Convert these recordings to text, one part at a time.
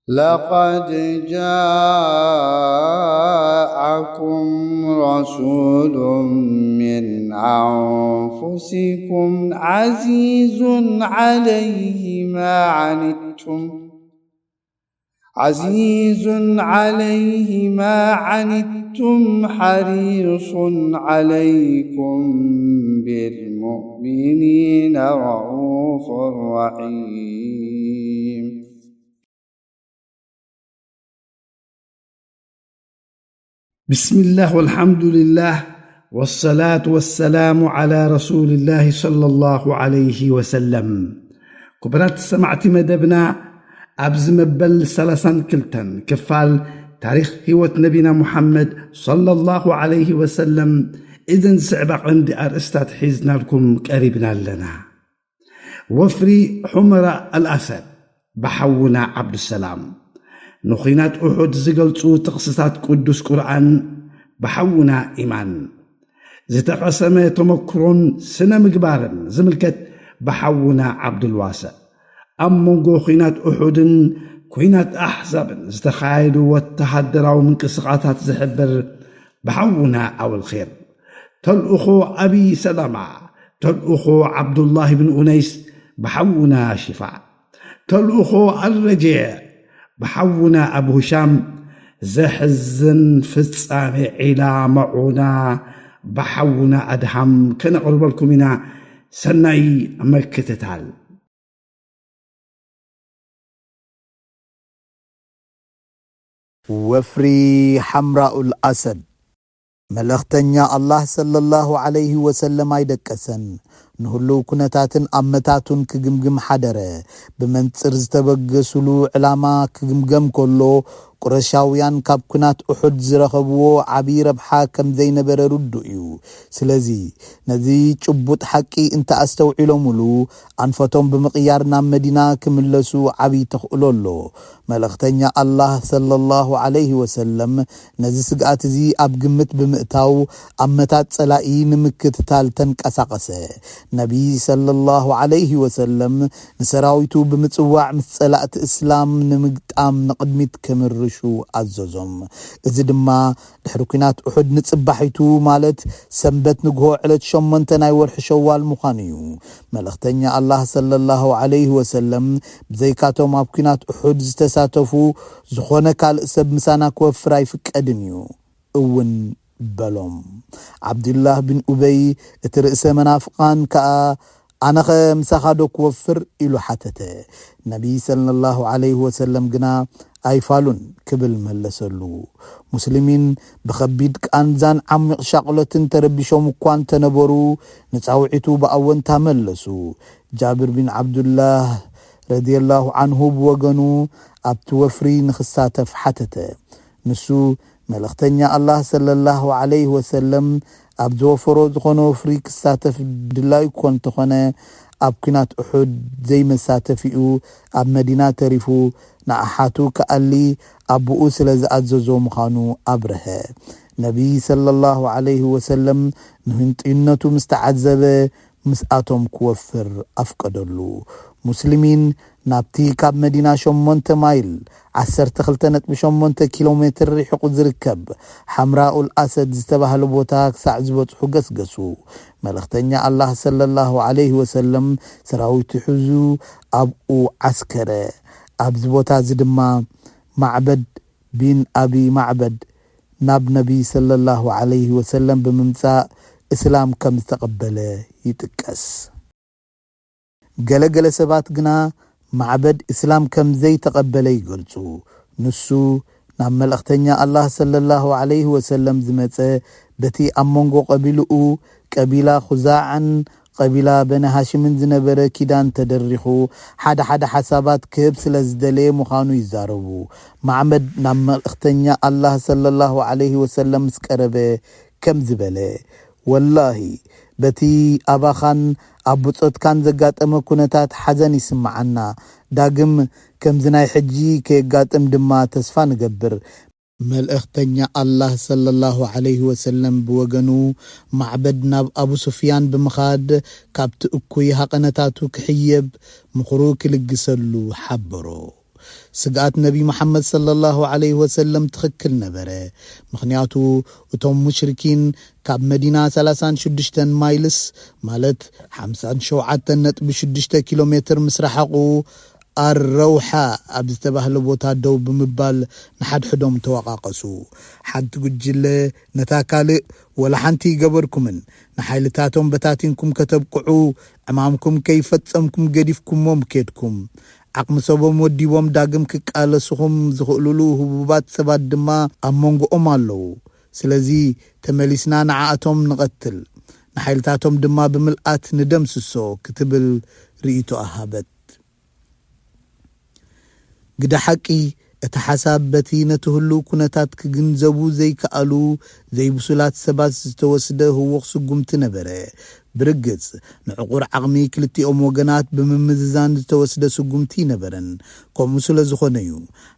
لقد جاءكم رسول من أنفسكم عزيز عليه ما عنتم حريص عليكم بالمؤمنين رؤوف رحيم. بسم الله والحمد لله والصلاة والسلام على رسول الله صلى الله عليه وسلم. كبرات سمعت مدبنا أبز مبل سلسان كلتن كفال تاريخ هيوة نبينا محمد صلى الله عليه وسلم. إذن سعبق عندي أرستات حيزنا لكم قريبنا لنا. وفري حمر الأسد بحونا عبد السلام نخينات أحد زقلتو تقصصات قدس قرآن بحونا إيمان زتقسم تمكرون سنة مقبارن زملكت بحونا عبد الواسع. أمونغو خينات أحد كوينات أحزاب زتخايدوا والتحدروا من قصقاتات زحبر بحونا أو الخير. تلأخو أبي سلمة تلأخو عبد الله بن أنيس بحونا شفاء. تلأخو الرجيع بحونا أبو هشام زحزن فتصامي إلى معونا بحونا أدهم كان قرب لكم سنعي مكتتال. وفري حمراء الأسد ملختنيا الله صلى الله عليه وسلم ايدكسن نهلو كنتاتن أمتاتن كجمجم حدره بمنصر زتبقسلو علاما كجمجم كله قرشاويان كاب كنات أحد زرخبو عبي ربحا كم زي نبر ردو إيو. سلزي نذي چبوت حقي انت استوعلو ملو انفتهم بمقيارنا مدينة كملسو عبي تخقلولو. ملختنيا الله صلى الله عليه وسلم نذي سقات زي أبقمت بمقتاو أمتات سلائي نمكت تالتن كساقسه. نبي صلى الله عليه وسلم نسراويتو بمتصواع مثلات إسلام نمقتام نقدمت كمرش شو عززهم. إذا دما دحركينات أحد نتصبحيتو مالت سنبت نقهو على شمنتنا يورح شوال مخانيو. ملختنيا الله صلى الله عليه وسلم بزيكاتو مابكينات أحد زتساتفو زخونك على الأسب مسانا كوفراي فك أدنيو اون بلوم. عبد الله بن أبي اترئس منافقان كأ أنا مساخادو كوفر إلو حتته. نبي صلى الله عليه وسلم قنا أيفالون كبل ملسلو. مسلمين بخبيد كأنزان عمق شغلة تربيشو مكوان تنبرو نتعوعتو بأون تملسو. جابر بن عبد الله رضي الله عنه بوغنو أبتوفري نخصاتف حتته. نسو ملختنيا الله صلى الله عليه وسلم أبزوفرو دخونو فريك ساتف دلاي كون تخونه أبكنات أحد زي مساتفئو أب مدينة تريفو نأحاتو كألي أبو أسل زأززو مخانو أبره. نبي صلى الله عليه وسلم نهنت إنتو مستعذبه مسأتهم كوفر أفقدلو. مسلمين نابتي كاب مدينة شمونت مايل 10 كيلومتر ريحق زركب حمراء الأسد زتبهل بوتاك سعزبت حقس قسو. ملختنيا الله صلى الله عليه وسلم سراويت حزو أبو عسكره أبزبوتا زدما معبد بن أبي معبد ناب نبي صلى الله عليه وسلم بممساء إسلام كم استقبله يتكس. قل سبات قنا معبد إسلام كم زي تقبله يقلسو. نسو نام ملختنيا الله صلى الله عليه وسلم زمته بتي أمونغو قبيلو قبيلة خزاعا قبيلة بن هاشم زنبره كيدان تدرخو حدا حسابات كيب سلزدلي مخانو يزاربو. معبد نام ملختنيا الله صلى الله عليه وسلم سكربه كم زبله. والله بتي أباخان أبوصت كان زقات كونتات حزن يسمعنا داقم كم زناي حجي كي قاتم دما تسفى نقبر. ملأختنيا الله صلى الله عليه وسلم بوغنو معبدنا أبو سفيان بمخاد كابت أكوي حقنتاتو كحيب مخروك لقسلو حبرو. ስጋት ነቢ መሐመድ ሰለላሁ ዐለይሂ ወሰለም ትኽክል ነበረ። ምክንያቱ እቶም ሙሽሪኪን ካብ መዲና 36 ማይልስ ማለት 57.6 ኪሎ ሜትር ምስራሐቁ አረውሓ ኣብ ዝተባህለ ቦታ ደው ብምባል ንሓድሕዶም ተዋቃቀሱ። ሓንቲ ጉጅለ ነታ ካልእ ወላ ሓንቲ ገበርኩምን ንሓይልታቶም በታቲንኩም ከተብቅዑ ዕማምኩም ከይፈጸምኩም ገዲፍኩሞም ኬድኩም ዓቕሚ ሰቦም ወዲቦም ዳግም ክቃለስኹም ዝኽእልሉ ህቡባት ሰባት ድማ ኣብ መንጎኦም ኣለዉ። ስለዚ ተመሊስና ንዓኣቶም ንቐትል ንሓይልታቶም ድማ ብምልኣት ንደምስሶ ክትብል ርእይቶ ኣሃበት። ግዳ ሓቂ እቲ ሓሳብ በቲ ነቲ ህሉ ኩነታት ክግንዘቡ ዘይከኣሉ ዘይብሱላት ሰባት ዝተወስደ ህወኽ ስጉምቲ ነበረ። ብርግጽ ንዕቑር ዓቕሚ ክልቲኦም ወገናት ብምምዝዛን ዝተወስደ ስጉምቲ ነበረን። ከምኡ ስለ ዝኾነ እዩ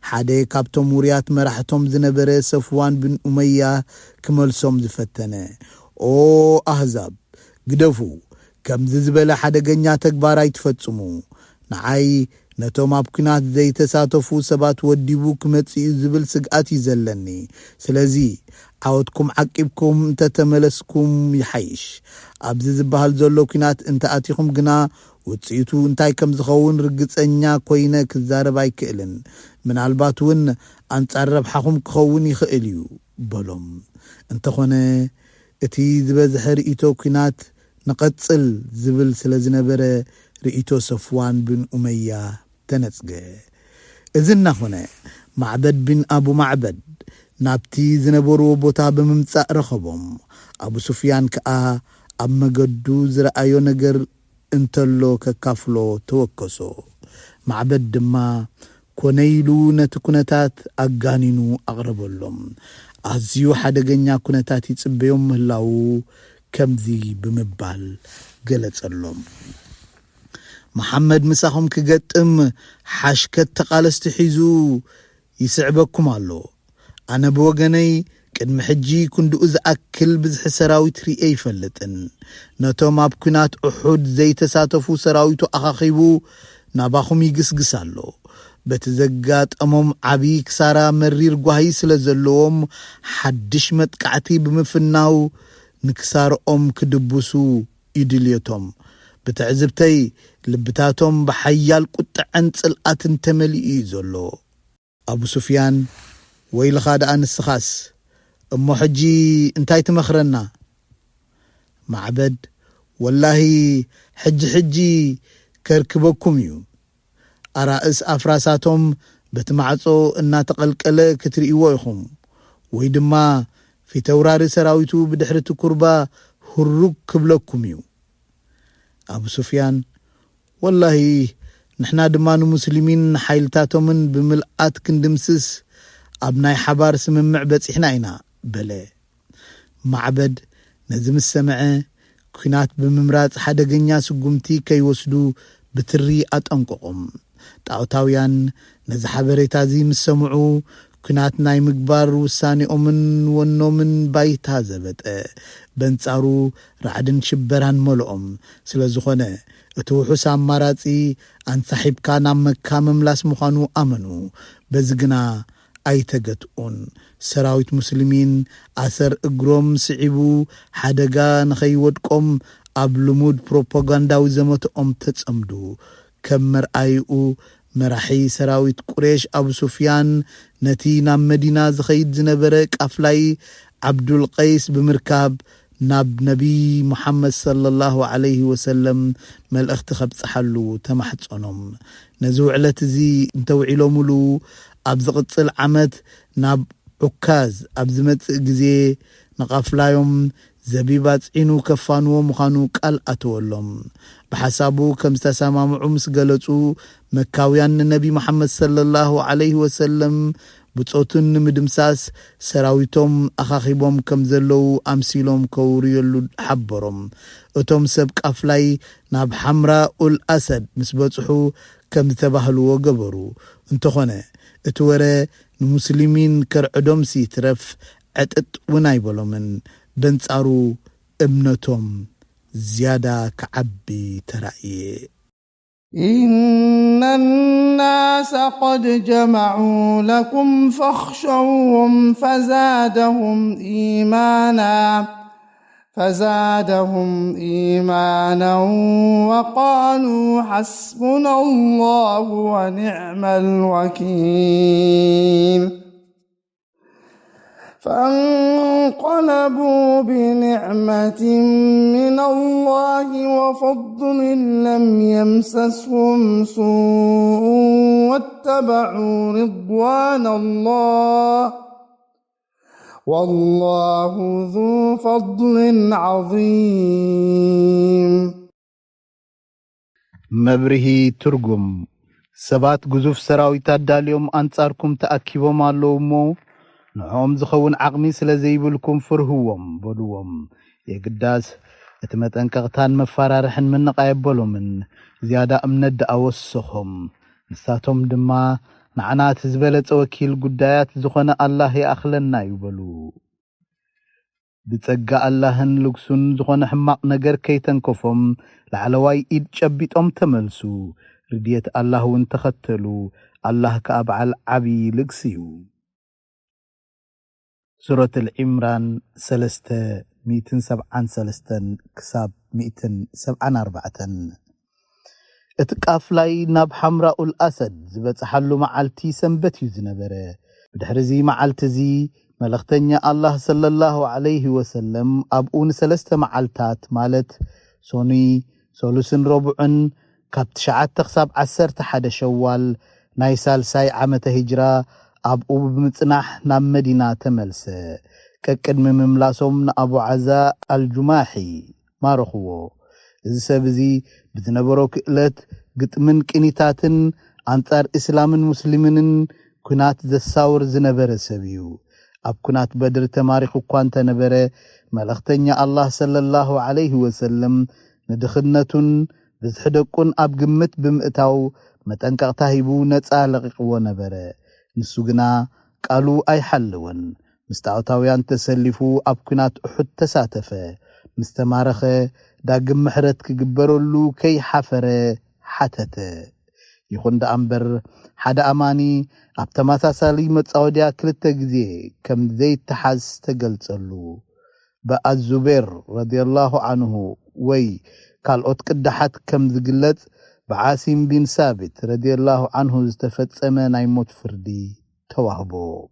ሓደ ካብቶም ውርያት መራሕቶም ዝነበረ ሰፍዋን ብን ኡመያ ክመልሶም ዝፈተነ ኦ ኣህዛብ ግደፉ፣ ከምዚ ዝበለ ሓደገኛ ተግባር ኣይትፈጽሙ። ንዓይ ነቶም ኣብ ኩናት ዘይተሳተፉ ሰባት ወዲቡ ክመጽኡ ዝብል ስግኣት ይዘለኒ። ስለዚ ዓወትኩም ዓቂብኩም እንተተመለስኩም ይሓይሽ። ኣብዚ ዝበሃል ዘሎ ኩናት እንተኣቲኹም ግና ውጽኢቱ እንታይ ከም ዝኸውን ርግጸኛ ኮይነ ክዛረብ ኣይክእልን። ምናልባት እውን ኣንጻር ረብሓኹም ክኸውን ይኽእል እዩ በሎም። እንተኾነ እቲ ዝበዝሐ ርእይቶ ኩናት ንቐጽል ዝብል ስለ ዝነበረ ርእይቶ ሰፍዋን ብን ኡመያ ተነጽገ። እዝና ኾነ ማዕበድ ብን ኣቡ ማዕበድ ናብቲ ዝነበርዎ ቦታ ብምምጻእ ረኸቦም። ኣቡ ሱፍያን ከኣ ኣብ መገዱ ዝረአዮ ነገር እንተሎ ከካፍሎ ተወከሶ። ማዕበድ ድማ ኮነይሉ ነቲ ኩነታት ኣጋኒኑ ኣቕረበሎም። ኣዝዩ ሓደገኛ ኩነታት ይጽበዮም ምህላው ከምዚ ብምባል ገለጸሎም። መሐመድ ምሳኹም ክገጥም ሓሽከት ተቃለስቲ ሒዙ ይስዕበኩም ኣሎ። ኣነ ብወገነይ ቅድሚ ሕጂ ክንድኡ ዝኣክል ብዝሒ ሰራዊት ርኤ ይፈልጥን። ነቶም ኣብ ኩናት ኡሑድ ዘይተሳተፉ ሰራዊቱ ኣኻኺቡ ናባኹም ይግስግስ ኣሎ። በቲ ዘጋጠሞም ዓብዪ ክሳራ መሪር ጓሂ ስለ ዘለዎም ሓድሽ መጥቃዕቲ ብምፍናው ንክሳርኦም ክድብሱ ይድልየቶም። ብትዕዝብተይ ልብታቶም ብሓያል ቁጥዐን ጽልኣትን ተመሊኡ እዩ ዘሎ። ኣቡ ሱፍያን ወይልኻ ደኣ ንስኻስ እሞ ሕጂ እንታይ ትመኽረና? ማዕበድ ወላሂ ሕጂ ከርክበኩም እዩ። ኣራእስ ኣፍራሳቶም በቲ ማዕጾ እናተቐልቀለ ክትርእይዎ ኢኹም፣ ወይ ድማ ፊተውራሪ ሰራዊቱ ብድሕርቲ ኩርባ ሁሩግ ክብለኩም እዩ። ኣቡ ሱፍያን ወላሂ ንሕና ድማ ንሙስሊሚን ሓይልታቶምን ብምልኣት ክንድምስስ ኣብ ናይ ሓባር ስምምዕ በፂሕና ኢና በለ። ማዕበድ ነዚ ምስ ሰምዐ ኩናት ብምምራጽ ሓደገኛ ስጉምቲ ከይወስዱ ብትሪ ኣጠንቀቖም። ጣዖታውያን ነዚ ሓበሬታ እዚ ምስ ሰምዑ ኩናት ናይ ምግባር ውሳኔኦምን ወኖምን ባይታ ዘበጠ። በንጻሩ ራዕድን ሽበራን መልኦም ስለ ዝኾነ እቲ ውሑስ ኣማራጺ ኣንሳሒብካ ናብ መካ መምላስ ምዃኑ ኣመኑ። በዚ ግና ኣይተገትኡን። ሰራዊት ሙስሊሚን ኣሰር እግሮም ስዒቡ ሓደጋ ንኸይወድቆም ኣብ ልሙድ ፕሮፓጋንዳዊ ዘመትኦም ተጸምዱ። ከም መርኣይኡ መራሒ ሰራዊት ቁሬሽ ኣቡ ሱፍያን ነቲ ናብ መዲና ዝኸይድ ዝነበረ ቃፍላይ ዓብዱልቀይስ ብምርካብ ናብ ነቢ ሙሐመድ ሰለላሁ ዐለይሂ ወሰለም መልእኽቲ ኸብጽሓሉ ተማሕጸኖም። ነዚ ውዕለት እዚ እንተውዒሎሙሉ ኣብ ዝቕጽል ዓመት ናብ ዑካዝ ኣብ ዝመጽእ ግዜ ንቓፍላዮም ዘቢባ ጽዒኑ ከፋንዎ ምዃኑ ቃል ኣተወሎም። ብሓሳቡ ከም ዝተሰማምዑ ምስ ገለጹ መካውያን ንነቢ መሐመድ ሰለላሁ ዐለይሂ ወሰለም ብጾቱን ንምድምሳስ ሰራዊቶም ኣኻኺቦም ከም ዘለዉ ኣምሲሎም ከውርየሉ ሓበሮም። እቶም ሰብ ቃፍላይ ናብ ሓምራኡል ኣሰድ ምስ በጽሑ ከም ዝተባህልዎ ገበሩ። እንተኾነ እቲ ወረ ንሙስሊሚን ከርዕዶም ሲትረፍ ዕጥጥ እውን ኣይበሎምን። በንጻሩ እምነቶም ዝያዳ ከዓቢ ተራእየ። إن الناس قد جمعوا لكم فاخشوهم فزادهم إيمانا وقالوا حسبنا الله ونعم الوكيل فانقلبوا بنعمة من الله وفضل لم يمسسهم سوء واتبعوا رضوان الله والله ذو فضل عظيم. مبرهي ترجم سبات جزوف سراويتات داليوم أنصاركم تأكيبهم علومو نعم زخون عقمي سلزيبلكم فرهوهم بلوهم يقداس اتمتن كغتان مفارارحن من قايبلو من زيادة امند اوسخهم نساتهم دما نعنات زبلت وكيل قدايات زخون الله يأخلنا يبلو بتسقى اللهن لكسون زخون حماق نقر كيتن كفهم لعلواي إيد شبيت تملسو رديت الله وانتختلو الله كأبعال عبي لكسيو. سورة العمران 373 كساب 174 اتقافلاي ناب حمراء الأسد زبصحلو معالتي سنبت يزنبره بدحرزي معالتزي ملختنيا الله صلى الله عليه وسلم أبقون 3 معالتات مالت سوني سولوسن ربعن كابت شعات تخساب 11 شوال نايسال ساي عامة هجرة أبو بمتصنح نام مدينة تملسة كقدم مملاسهم أبو عزاء الجماحي ما رخوه إذا سبزي بتنبرو كقلت قطمن كنيتاتن أنصار إسلام مسلمين كنات ذساور زنبر سبيو أب كنات بدر تماريخ كوانت نبره ملختنيا الله صلى الله عليه وسلم ندخنتن بزحدقون أب قمت بمئتاو متنكغتاهيبو نتسا لقيقو نبره نسوغنا قالوا أي حلون مستعوتاويان تسلفو أبكنات أحد تساتفة مستمارخة داقم محرت كقبرولو كي حفره حتته يخون دا أمبر حدا أماني أبتماتا سالي متصاوديا كلتا جزيه كم ذي تحز تقلتلو بقى الزبير رضي الله عنه وي قال أتقدحت كم ذقلت بعاسم بن ثابت رضي الله عنه استفتسم نايموت فردي توهبو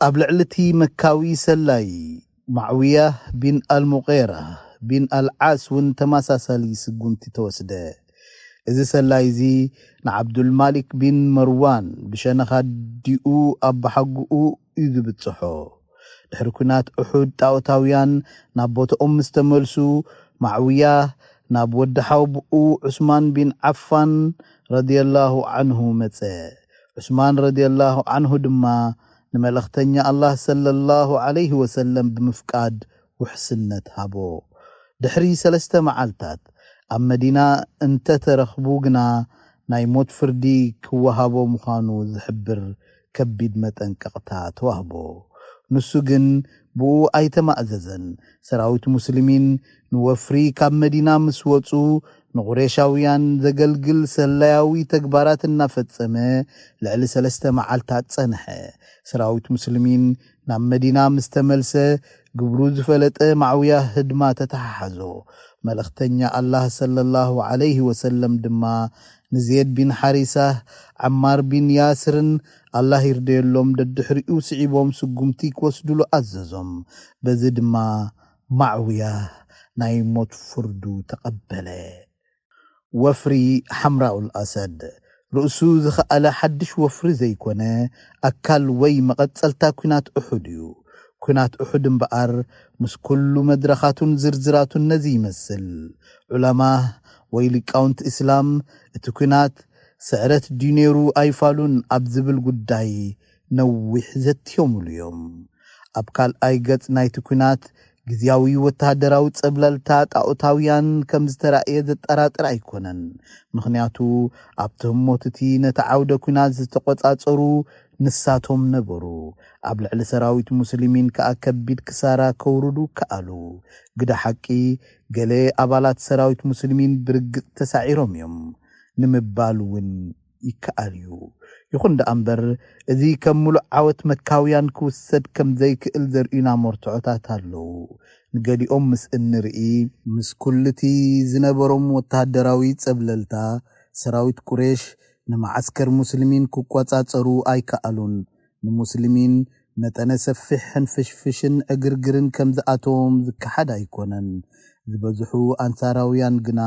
قبل علتي مكاوي سلاي معوية بن المغيرة بن العاس وانتماسا سالي سقونتي توسده إذا سلاي زي عبد المالك بن مروان بشانخا ديو أب حقو إذو بتصحو لحركنات أحد تاوتاويان نابوت استملسو معوية ناب ودحاو بقو عثمان بن عفان رضي الله عنه متى عثمان رضي الله عنه دما نملختنيا الله صلى الله عليه وسلم بمفقاد وحسنت هابو دحري 3 معالتات أم مدينة انت ترخبوغنا نايموت فردي كوهابو مخانو زحبر كبيد متنكقتات وهبو نسوغن بو أيتما أززن سراويت مسلمين نوفري كاب مدينة مسوطو نغريشاويان زقلقل سلاياوي تكبارات النفتسمة لعلي 3 معالتات صنحة سراويت مسلمين نام مدينة مستملسة قبروز فلت معوية هدما تتححزو ملختنيا الله صلى الله عليه وسلم دما نزيد بن حارثة عمار بن ياسر الله يرضي لهم ددحريو سعيبهم سقمتيك وسدلو أززهم بزد ما معوية نايموت فردو تقبله وفري حمراء الأسد رؤسو زخأل حدش وفري زي كونه أكال وي مقتصلتا كنات أحديو كنات أحد بقر مس كل مدرخات زرزرات نزي مسل علماء ويلقاونت إسلام اتكنات سعرت دينيرو أيفالون أبزبل قداي نوح زتيوم اليوم أبقال أيقات نايتكنات جزياوي وتهدراو صبللتات أوتاويان كم زترأي زترات رايكونن مخنياتو أبتهم موتتي نتعاود كنات زتقوصاصرو نساتهم نبرو أبلع لسراويت مسلمين كأكبيد كسارا كوردو كألو قد حقي قلي أبالات سراويت مسلمين برق تسعيرهم يوم ንምባልውን ይከኣል እዩ ይኹን ደኣምበር እዚ ከም ሙሉእ ዓወት መካውያን ክውሰድ ከም ዘይክእል ዘርእዩና መርትዖታት ኣለዉ ንገሊኦም ምስ እንርኢ ምስ ኩልቲ ዝነበሮም ወተሃደራዊ ጸብለልታ ሰራዊት ቁሬሽ ንማዓስከር ሙስሊሚን ክቆጻጸሩ ኣይከኣሉን ንሙስሊሚን መጠነ ሰፊሕን ፍሽፍሽን እግርግርን ከም ዝኣቶም ዝከሓድ ኣይኮነን ዝበዝሑ አንሳራውያን ግና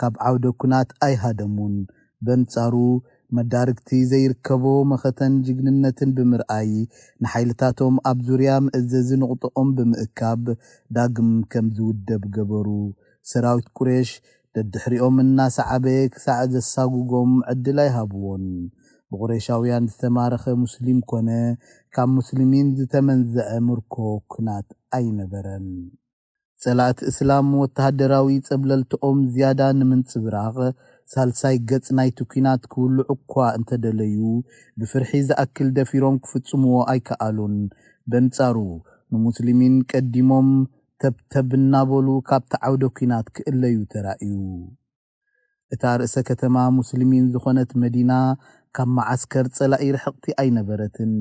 ካብ ዓውደ ኩናት ኣይሃደሙን በንጻሩ መዳርግቲ ዘይርከቦ መኸተን ጅግንነትን ብምርኣይ ንሓይልታቶም ኣብ ዙርያ ምእዘዚ ንቑጥኦም ብምእካብ ዳግም ከም ዝውደብ ገበሩ ሰራዊት ቁሬሽ ደድሕሪኦም እናሰዓበ ክሳዕ ዘሳጉጎም ዕድል ኣይሃብዎን ብቁሬሻውያን ዝተማረኸ ሙስሊም ኮነ ካብ ሙስሊሚን ዝተመንዘዐ ምርኮ ኩናት ኣይነበረን ጸላእት እስላም ወተሃደራዊ ጸብለልትኦም ዝያዳ ንምንጽብራቕ ሳልሳይ ገጽ ናይቲ ኩናት ክውልዑ እኳ እንተደለዩ ብፍርሒ ዝኣክል ደፊሮም ክፍጽምዎ ኣይከኣሉን በንጻሩ ንሙስሊሚን ቀዲሞም ተብተብ እናበሉ ካብቲ ዓውደ ኩናት ክእለዩ ተራእዩ እታ ርእሰ ከተማ ሙስሊሚን ዝኾነት መዲና ካብ ማዓስከር ጸላኢ ርሕቕቲ ኣይነበረትን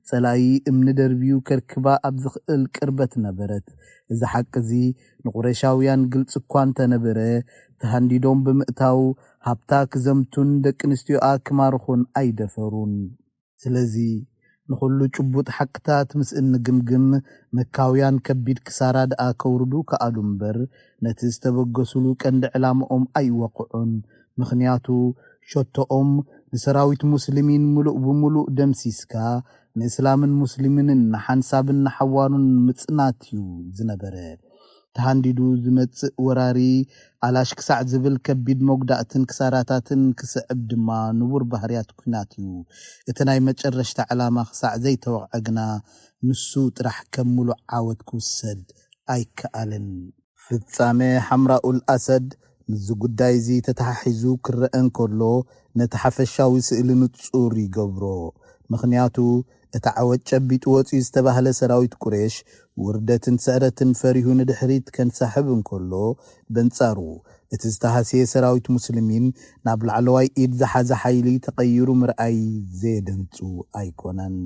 ጸላኢ እምኒ ደርቢዩ ከርክባ ኣብ ዝኽእል ቅርበት ነበረት እዚ ሓቂ እዚ ንቁሬሻውያን ግልጽ እኳ እንተነበረ ተሃንዲዶም ብምእታው ሃብታ ክዘምቱን ደቂ ኣንስትዮኣ ክማርኹን ኣይደፈሩን ስለዚ ንኹሉ ጭቡጥ ሓቅታት ምስ እንግምግም መካውያን ከቢድ ክሳራ ደኣ ከውርዱ ከኣሉ እምበር ነቲ ዝተበገሱሉ ቀንዲ ዕላምኦም ኣይወቕዑን ምኽንያቱ ሸቶኦም ንሰራዊት ሙስሊሚን ሙሉእ ብምሉእ ደምሲስካ ንእስላምን ሙስሊምንን ንሓንሳብን ንሓዋሩን ምጽናት እዩ ዝነበረ ተሃንዲዱ ዝመጽእ ወራሪ ኣላሽ ክሳዕ ዝብል ከቢድ መጉዳእትን ክሳራታትን ክስዕብ ድማ ንቡር ባህርያት ኩናት እዩ እቲ ናይ መጨረሽታ ዕላማ ክሳዕ ዘይተወቕዐ ግና ንሱ ጥራሕ ከም ሙሉእ ዓወት ክውሰድ ኣይከኣልን ፍጻሜ ሓምራኡል ኣሰድ ንዚ ጉዳይ እዚ ተተሓሒዙ ክረአ እንከሎ ነቲ ሓፈሻዊ ስእሊ ንጹር ይገብሮ ምኽንያቱ እቲ ዓወት ጨቢጡ ወፂኡ ዝተባህለ ሰራዊት ቁሬሽ ውርደትን ስዕረትን ፈሪሁ ንድሕሪት ከንሳሕብ እንከሎ በንጻሩ እቲ ዝተሃስየ ሰራዊት ሙስሊሚን ናብ ላዕለዋይ ኢድ ዝሓዘ ሓይሊ ተቐይሩ ምርኣይ ዘየደንጹ ኣይኮነን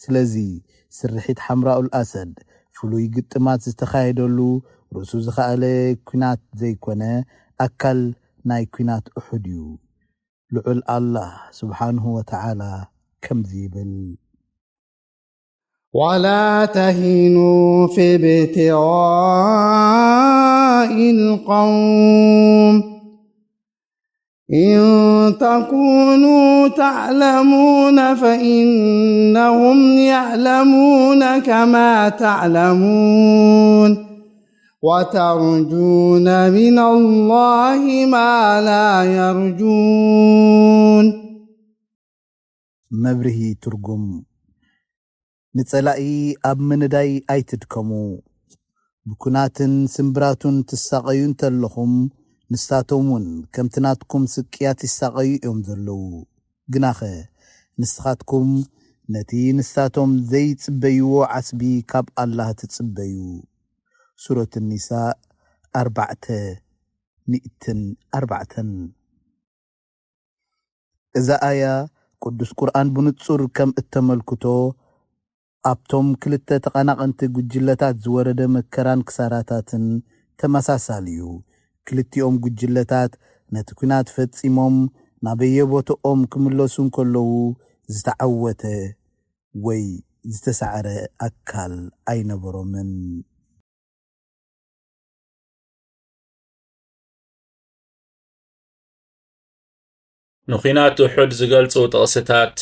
ስለዚ ስርሒት ሓምራኡል ኣሰድ ፍሉይ ግጥማት ዝተኻየደሉ ርእሱ ዝኸኣለ ኩናት ዘይኮነ ኣካል ናይ ኩናት እሑድ እዩ ልዑል ኣላህ ስብሓንሁ ወተዓላ ከምዚ ይብል ولا تهنوا في ابتغاء القوم إن تكونوا تعلمون فإنهم يعلمون كما تعلمون وترجون من الله ما لا يرجون መብርሂ ትርጉም ንጸላኢ ኣብ ምንዳይ ኣይትድከሙ ብኩናትን ስምብራቱን ትሳቐዩ እንተለኹም ንሳቶም እውን ከምቲ ናትኩም ስቅያት ይሳቐዩ እዮም ዘለዉ ግናኸ ንስኻትኩም ነቲ ንሳቶም ዘይጽበይዎ ዓስቢ ካብ ኣላህ ትጽበዩ ሱረት ኒሳ 4:4 እዛ ኣያ ቅዱስ ቁርኣን ብንጹር ከም እተመልክቶ ኣብቶም ክልተ ተቐናቐንቲ ጉጅለታት ዝወረደ መከራን ክሳራታትን ተመሳሳሊ እዩ ክልቲኦም ጉጅለታት ነቲ ኩናት ፈጺሞም ናበየቦቶኦም ክምለሱ እንከለዉ ዝተዓወተ ወይ ዝተሰዓረ ኣካል ኣይነበሮምን ንኹናት ውሑድ ዝገልጹ ጥቕስታት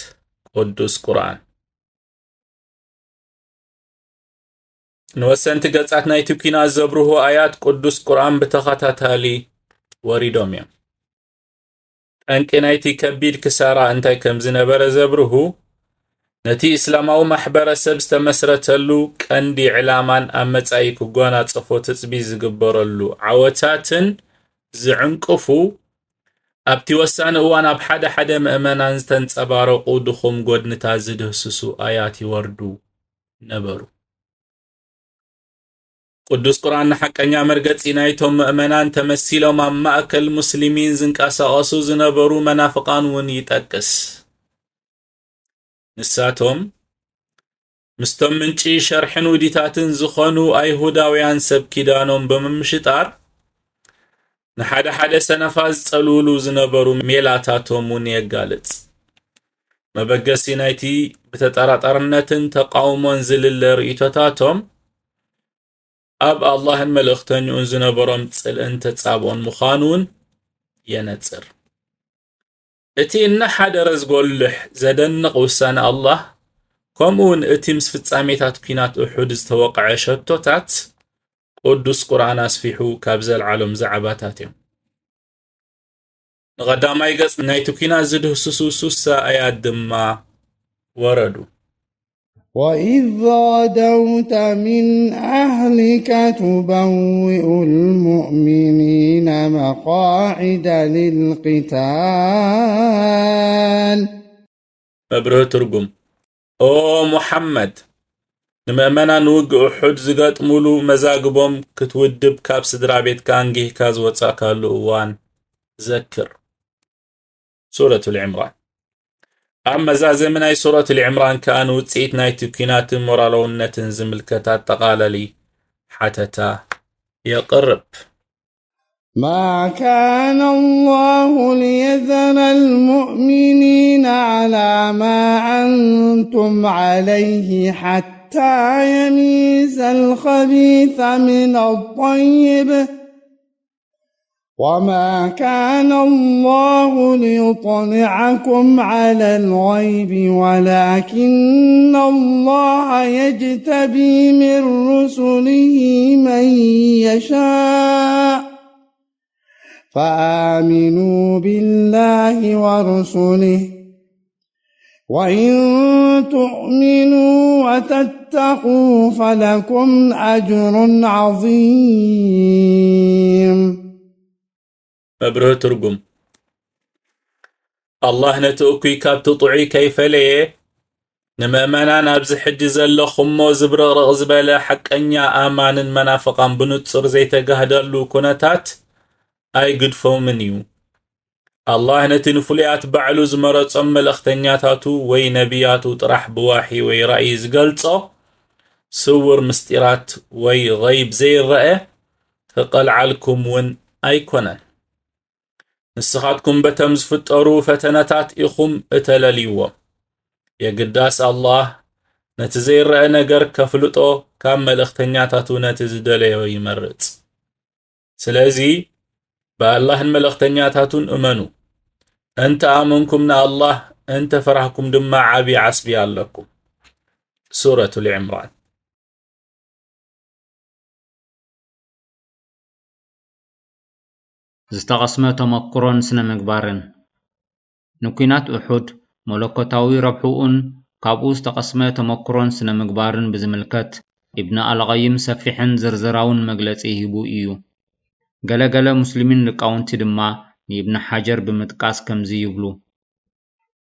ቅዱስ ቁርኣን ንወሰንቲ ገጻት ናይቲ ኩናት ዘብርሁ ኣያት ቅዱስ ቁርኣን ብተኸታታሊ ወሪዶም እዮም ጠንቂ ናይቲ ከቢድ ክሳራ እንታይ ከም ዝነበረ ዘብርሁ ነቲ እስላማዊ ማሕበረሰብ ዝተመስረተሉ ቀንዲ ዕላማን ኣብ መጻኢ ክጎናጸፎ ትጽቢ ዝግበረሉ ዓወታትን ዝዕንቅፉ ኣብቲ ወሳኒ እዋን ኣብ ሓደ ሓደ ምእመናን ዝተንጸባረቑ ድኹም ጎድንታት ዝድህስሱ ኣያት ይወርዱ ነበሩ ቅዱስ ቁርአን ንሓቀኛ መርገፂ ናይቶም ምእመናን ተመሲሎም ኣብ ማእከል ሙስሊሚን ዝንቀሳቐሱ ዝነበሩ መናፍቃን እውን ይጠቅስ። ንሳቶም ምስቶም ምንጪ ሸርሕን ውዲታትን ዝኾኑ ኣይሁዳውያን ሰብ ኪዳኖም ብምምሽጣር ንሓደ ሓደ ሰነፋት ዝጸልውሉ ዝነበሩ ሜላታቶም እውን የጋልጽ። መበገሲ ናይቲ ብተጠራጣርነትን ተቃውሞን ዝልለ ርእይቶታቶም ኣብ ኣላህን መልእኽተኛኡን ዝነበሮም ጽልእን ተጻብኦን ምዃኑን የነጽር። እቲ እናሓደረ ዝጐልሕ ዘደንቕ ውሳነ ኣላህ ከምኡውን እቲ ምስ ፍጻሜታት ኩናት እሑድ ዝተወቅዐ ሸቶታት ቅዱስ ቁርኣን ኣስፊሑ ካብ ዘለዓሎም ዛዕባታት እዮም። ንቐዳማይ ገጽ ናይቲ ኩናት ዝድህስሱ 60 ኣያት ድማ ወረዱ። وإذ غدوت من أهلك تبوئ المؤمنين مقاعد للقتال. مبروه ترجم او محمد نمأمنا نوقع أحد زقات مولو مزاقبهم كتودب كاب سدرا بيت كانجيه كاز وطاكالو وان ذكر. سورة العمران. أما زازم ناي سورة العمران كانوا تسعيت نايتو كينات مرالون نتنزم الكتات تقاللي حتى يقرب. ما كان الله ليذر المؤمنين على ما أنتم عليه حتى يميز الخبيث من الطيب وما كان الله ليطلعكم على الغيب ولكن الله يجتبي من رسله من يشاء فآمنوا بالله ورسله وإن تؤمنوا وتتقوا فلكم أجر عظيم. مبروه ترجم. الله نتوكي كاب تطعي كيف ليه نمأمنا نابز حجز الله خمو زبرغ زبالة حق أنيا آمان منافقا بنتصر زيت قهدلو كونتات أي قد فومنيو. الله نتنفليات بعلو زمرت أم الأختنياتاتو وي نبياتو طرح بواحي وي رأيز قلصو سور مستيرات وي غيب زي الرأي تقل علكم ون أيكونن نسخاتكم بتمز فتقرو فتنتات إخم اتلاليوم يقداس الله نتزير رأي نقر كفلطو كامل أختنياتاتو نتزدليو يمرت سلازي بالله الملختنياتاتون امنوا انت امنكمنا الله انت فرحكم دما عبي عسبي لكم. سورة العمران. زتقسمه تمكرون سنة مقبارن نكينات أحد ملكتاوي ربحوون كابو استقسمه تمكرون سنة مقبارن بزملكت ابن الغيم سفحن زرزراون مقلتي هبو إيو ገለገለ ሙስሊሚን ልቃውንቲ ድማ ንኢብኑ ሓጀር ብምጥቃስ ከምዚ ይብሉ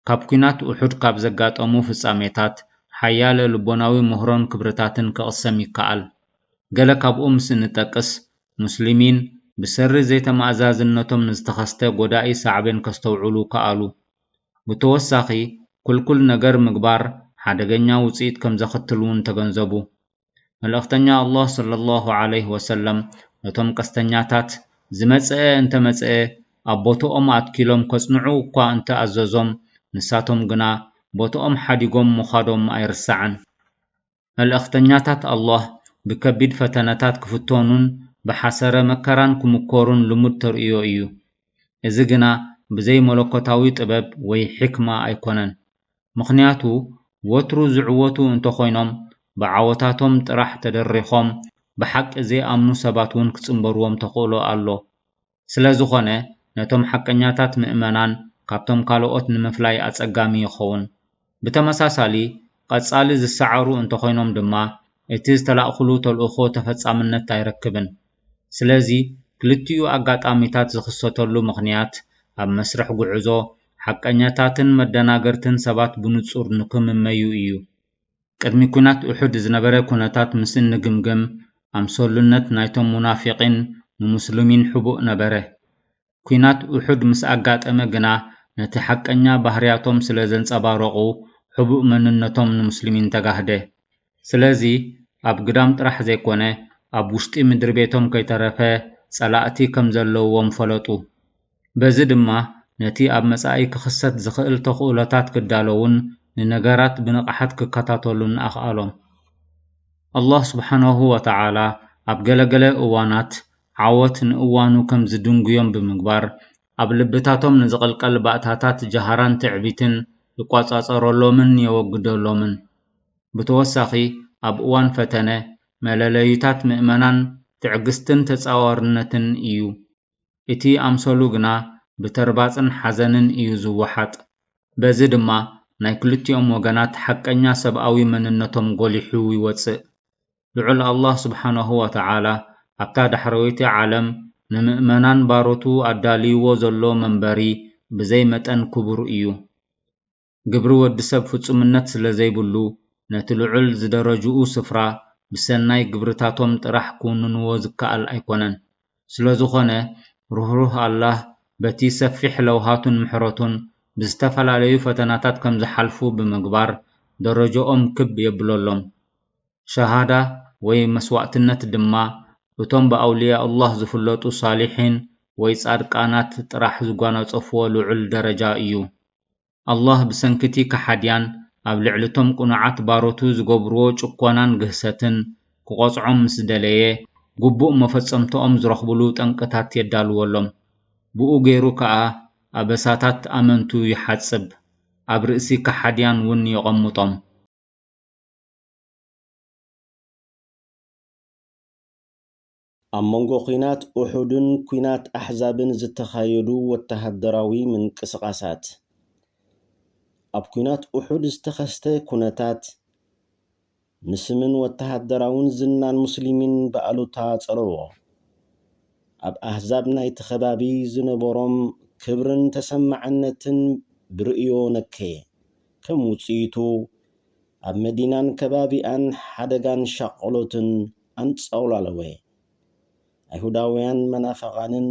ካብ ኩናት ውሑድ ካብ ዘጋጠሙ ፍጻሜታት ሓያለ ልቦናዊ ምህሮን ክብርታትን ክቕሰም ይከኣል ገለ ካብኡ ምስ ንጠቅስ ሙስሊሚን ብሰሪ ዘይተማእዛዝነቶም ንዝተኸስተ ጎዳኢ ሳዕቤን ከስተውዕሉ ከኣሉ ብተወሳኺ ኩልኩል ነገር ምግባር ሓደገኛ ውፅኢት ከም ዘኽትልውን ተገንዘቡ መልእኽተኛ አላህ ሰለላሁ ዐለይሂ ወሰለም ነቶም ቀስተኛታት ዝመጽአ እንተ መጽአ ኣቦቶኦም ኣትኪሎም ከጽንዑ እኳ እንተ ኣዘዞም ንሳቶም ግና ቦቶኦም ሓዲጎም ምዃዶም ኣይርሳዕን መልእኽተኛታት አላህ ብከቢድ ፈተነታት ክፍቶኑን ብሓሰረ መከራን ክምኮሩን ልሙድ ተርእዮ እዩ እዚ ግና ብዘይ መለኮታዊ ጥበብ ወይ ሕክማ ኣይኮነን ምኽንያቱ ወትሩ ዝዕወቱ እንተኾይኖም ብዓወታቶም ጥራሕ ተደሪኾም بحق زي أمنو سباتون كتنبروهم تقولو ألو سلازوخانة نتوم حقنياتات مؤمنان كابتوم كالوؤت نمفلاي أتسقامي يخون بتمساسالي قد سالي زسعارو انتخوينوم دما اتيز تلاقلو تلقو تفتسامنت تايركبن سلازي كلتيو أقات آميتات زخصوتولو مغنيات أب مسرح قعزو حقنياتاتن مدناغرتن سبات بنتصور نكم ميو إيو قدمي كونات أحد زنبرا كوناتات مسن نقمقم ኣምሰልነት ናይቶም ሙናፊቂን ንሙስሊሚን ሕቡእ ነበረ። ኩናት ውሑድ ምስ ኣጋጠመ ግና ነቲ ሓቀኛ ባህርያቶም ስለ ዘንጸባረቑ ሕቡእ መንነቶም ንሙስሊሚን ተጋህደ። ስለዚ ኣብ ግዳም ጥራሕ ዘይኮነ ኣብ ውሽጢ ምድሪ ቤቶም ከይተረፈ ጸላእቲ ከም ዘለውዎም ፈለጡ። በዚ ድማ ነቲ ኣብ መጻኢ ክኽሰት ዝኽእል ተኽእሎታት ክዳለውን ንነገራት ብንቕሓት ክከታተሉን ኣኽኣሎም። አላህ ስብሓነሁ ወተዓላ ኣብ ገለገለ እዋናት ዓወት ንእዋኑ ከም ዝድንጉዮም ብምግባር ኣብ ልብታቶም ንዝቕልቀል ባእታታት ጀሃራን ትዕቢትን ይቋጻጸረሎምን የወግደሎምን። ብተወሳኺ ኣብ እዋን ፈተነ መለለዩታት ምእመናን ትዕግስትን ተጻዋርነትን እዩ። እቲ ኣምሰሉ ግና ብተርባፅን ሓዘንን እዩ ዝወሓጥ። በዚ ድማ ናይ ክልቲኦም ወገናት ሓቀኛ ሰብኣዊ መንነቶም ጐሊሑ ይወፅእ። ልዑል አላህ ስብሓነሁ ወተዓላ ኣብታ ዳሕረወይቲ ዓለም ንምእመናን ባሮቱ ኣዳልይዎ ዘሎ መንበሪ ብዘይ መጠን ክቡር እዩ። ግብሪ ወዲ ሰብ ፍጹምነት ስለ ዘይብሉ ነቲ ልዑል ዝደረጅኡ ስፍራ ብሰናይ ግብርታቶም ጥራሕ ክውንንዎ ዝከኣል ኣይኮነን። ስለ ዝኾነ ሩህሩህ አላህ በቲ ሰፊሕ ለውሃቱን ምሕረቱን ብዝተፈላለዩ ፈተናታት ከም ዝሓልፉ ብምግባር ደረጃኦም ክብ የብለሎም። ሸሃዳ ወይ መስዋዕትነት ድማ እቶም ብኣውልያ አላህ ዝፍለጡ ሳሊሒን ወይ ጻድቃናት ጥራሕ ዝጓናጸፍዎ ልዑል ደረጃ እዩ። አላህ ብሰንኪቲ ከሓድያን ኣብ ልዕልቶም ቁኑዓት ባሮቱ ዝገብርዎ ጭኮናን ግህሰትን ክቆጽዖም ምስ ደለየ ግቡእ መፈጸምቶኦም ዝረኽብሉ ጠንቅታት የዳልወሎም። ብኡ ገይሩ ከዓ ኣበሳታት ኣመንቱ ይሓጽብ፣ ኣብ ርእሲ ከሓድያን እውን የቐምጦም። ኣብ መንጎ ኩናት ኡሑድን ኩናት ኣሕዛብን ዝተኻየዱ ወተሃደራዊ ምንቅስቓሳት። ኣብ ኩናት ኡሑድ ዝተኸስተ ኩነታት ንስምን ወተሃደራውን ዝናን ሙስሊሚን በኣሉታ ጸለዎ። ኣብ ኣሕዛብ ናይቲ ከባቢ ዝነበሮም ክብርን ተሰማዕነትን ብርእዮ ነከየ። ከም ውፅኢቱ ኣብ መዲናን ከባቢኣን ሓደጋን ሻቆሎትን ኣንጻውላለወ። ኣይሁዳውያን መናፈቓንን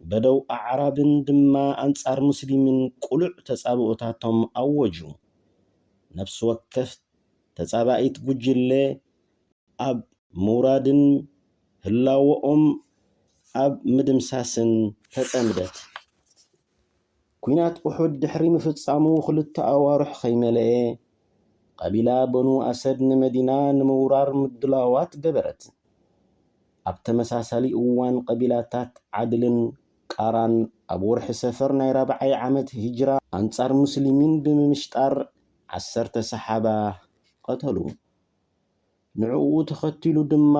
በደው ኣዕራብን ድማ ኣንጻር ሙስሊምን ቁሉዕ ተጻብኦታቶም ኣወጁ። ነፍሲ ወከፍ ተጻባኢት ጉጅለ ኣብ ምውራድን ህላወኦም ኣብ ምድምሳስን ተጸምደት። ኩናት ኡሑድ ድሕሪ ምፍጻሙ 2 ኣዋርሕ ከይመልአ ቀቢላ በኑ ኣሰድ ንመዲና ንምውራር ምድላዋት ገበረት። ኣብ ተመሳሳሊ እዋን ቀቢላታት ዓድልን ቃራን ኣብ ወርሒ ሰፈር ናይ 4ይ ዓመት ሂጅራ ኣንጻር ሙስሊሚን ብምምሽጣር 10 ሰሓባ ቀተሉ። ንዕኡ ተኸቲሉ ድማ